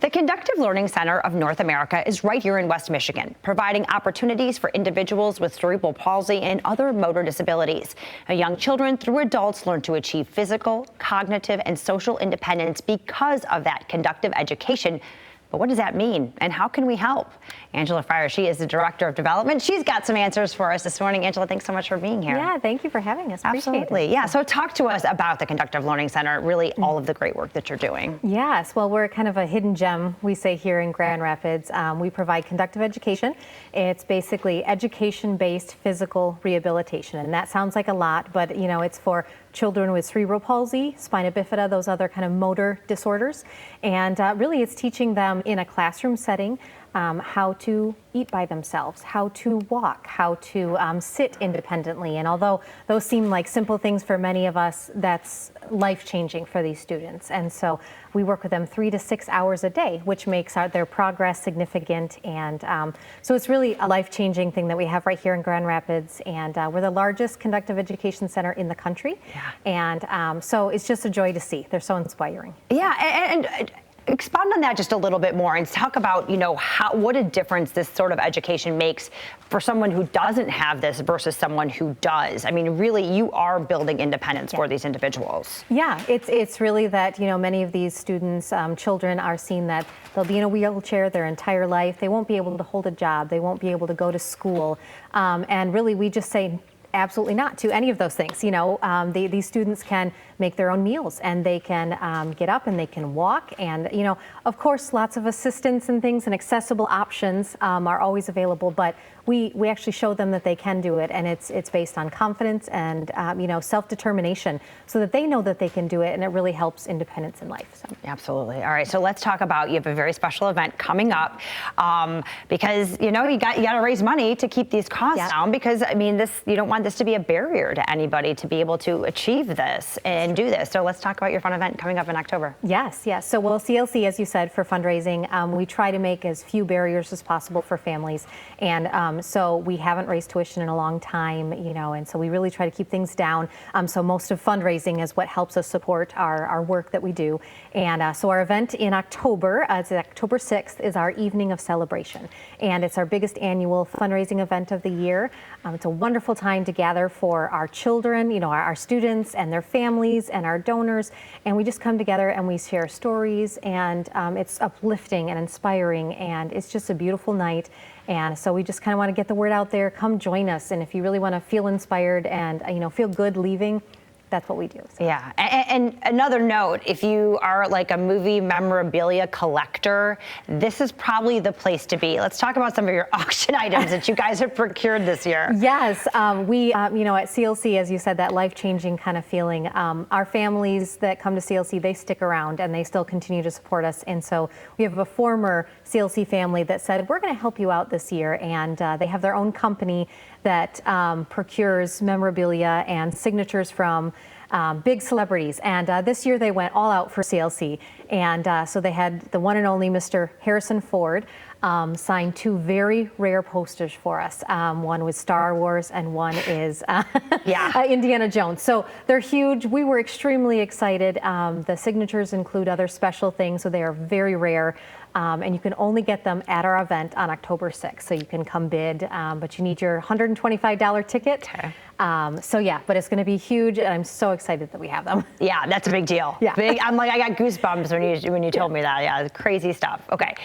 The Conductive Learning Center of North America is right here in West Michigan, providing opportunities for individuals with cerebral palsy and other motor disabilities. Young children through adults learn to achieve physical, cognitive, and social independence because of that conductive education. But what does that mean, and how can we help? Angela Fryer, she is the Director of Development. She's got some answers for us this morning. Angela, thanks so much for being here. Yeah, thank you for having us. Absolutely. Appreciate it. Yeah, so talk to us about the Conductive Learning Center, really all of the great work that you're doing. Yes, well, we're kind of a hidden gem, we say here in Grand Rapids. We provide conductive education. It's basically education-based physical rehabilitation, and that sounds like a lot, but you know, it's for children with cerebral palsy, spina bifida, those other kind of motor disorders. And really it's teaching them in a classroom setting how to eat by themselves, how to walk, how to sit independently. And although those seem like simple things for many of us, that's life-changing for these students. And so we work with them 3 to 6 hours a day, which makes their progress significant. And so it's really a life-changing thing that we have right here in Grand Rapids. And we're the largest conductive education center in the country. Yeah. And so it's just a joy to see. They're so inspiring. Yeah, and expound on that just a little bit more and talk about, you know, what a difference this sort of education makes for someone who doesn't have this versus someone who does. I mean, really, you are building independence for these individuals. Yeah, it's really that, you know, many of these students, children are seen that they'll be in a wheelchair their entire life. They won't be able to hold a job. They won't be able to go to school. And really, we just say, absolutely not to any of those things. You know, these students can make their own meals, and they can get up and they can walk. And, you know, of course, lots of assistance and things and accessible options are always available, but we actually show them that they can do it, and it's based on confidence and, you know, self-determination, so that they know that they can do it, and it really helps independence in life. So. Absolutely. All right, so let's talk about, you have a very special event coming up, because, you know, you got to raise money to keep these costs down, because, I mean, you don't want this to be a barrier to anybody to be able to achieve this and do this. So let's talk about your fun event coming up in October. Yes. So CLC, as you said, for fundraising, we try to make as few barriers as possible for families. And so we haven't raised tuition in a long time, you know, and so we really try to keep things down. So most of fundraising is what helps us support our work that we do. And so our event in October, it's October 6th, is our evening of celebration. And it's our biggest annual fundraising event of the year. It's a wonderful time to gather for our children, you know, our students and their families and our donors. And we just come together and we share stories, and it's uplifting and inspiring, and it's just a beautiful night. And so we just kind of want to get the word out there. Come join us. And if you really want to feel inspired and, you know, feel good leaving, that's what we do. So. Yeah, and another note, if you are like a movie memorabilia collector, this is probably the place to be. Let's talk about some of your auction items that you guys have procured this year. Yes, we, you know, at CLC, as you said, that life-changing kind of feeling. Our families that come to CLC, they stick around and they still continue to support us. And so we have a former CLC family that said, we're going to help you out this year. And they have their own company that procures memorabilia and signatures from big celebrities. And this year they went all out for CLC. And so they had the one and only Mr. Harrison Ford sign 2 very rare posters for us. One was Star Wars and one is Indiana Jones. So they're huge. We were extremely excited. The signatures include other special things, so they are very rare. And you can only get them at our event on October 6th. So you can come bid, but you need your $125 ticket. Okay. So yeah, but it's going to be huge, and I'm so excited that we have them. Yeah, that's a big deal. Yeah. I'm like, I got goosebumps when you told me that. Yeah, crazy stuff. Okay.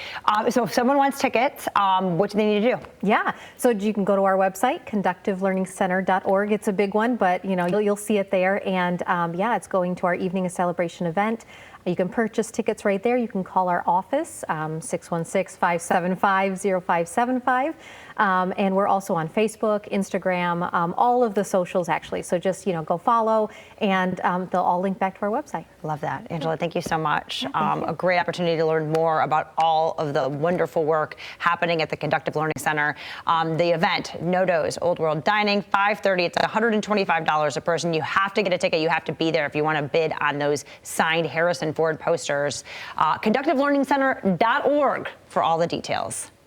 So if someone wants tickets, what do they need to do? Yeah. So you can go to our website, conductivelearningcenter.org. It's a big one, but you know, you'll see it there. And yeah, it's going to our evening of celebration event. You can purchase tickets right there. You can call our office, 616-575-0575. And we're also on Facebook, Instagram, all of the socials actually. So just, you know, go follow, and they'll all link back to our website. Love that. Angela, thank you so much. A great opportunity to learn more about all of the wonderful work happening at the Conductive Learning Center. The event, No Dose, Old World Dining, 5:30. It's $125 a person. You have to get a ticket. You have to be there if you want to bid on those signed Harrison Ford posters. ConductiveLearningCenter.org for all the details.